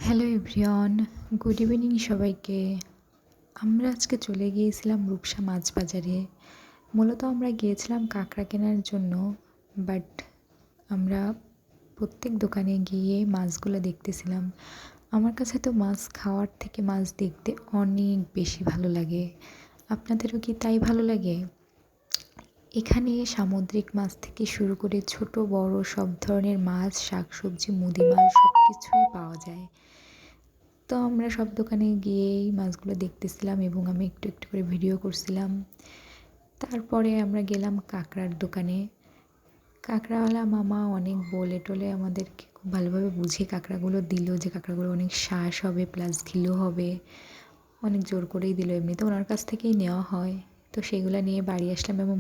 Hello everyone, good evening সবাইকে। আমরা আজকে চলে গিয়েছিলাম রূপসা মাছ বাজারে। মূলত আমরা গিয়েছিলাম কাঁকড়া কেনার জন্য, বাট আমরা প্রত্যেক দোকানে গিয়ে মাছগুলো দেখতেছিলাম। আমার কাছে তো মাছ খাওয়ার থেকে মাছ দেখতে অনেক বেশি ভালো লাগে। আপনাদেরও কি তাই ভালো লাগে? এখানে সামুদ্রিক মাছ থেকে শুরু করে ছোট বড় সব ধরনের মাছ, শাকসবজি, মুদিমাল সব কিছুই পাওয়া যায়। তো আমরা সব দোকানে গিয়েই মাছগুলো দেখতেছিলাম এবং আমি একটু একটু করে ভিডিও করছিলাম। তারপরে আমরা গেলাম কাঁকড়ার দোকানে। কাঁকড়াওয়ালা মামা অনেক বলে টলে আমাদেরকে খুব ভালোভাবে বুঝিয়ে কাঁকড়াগুলো দিল, যে কাঁকড়াগুলো অনেক শ্বাস হবে প্লাস ঘিলু হবে। অনেক জোর করেই দিল, এমনিতে ওনার কাছ থেকেই নেওয়া হয়। তো সেগুলো নিয়ে বাড়ি আসলাম এবং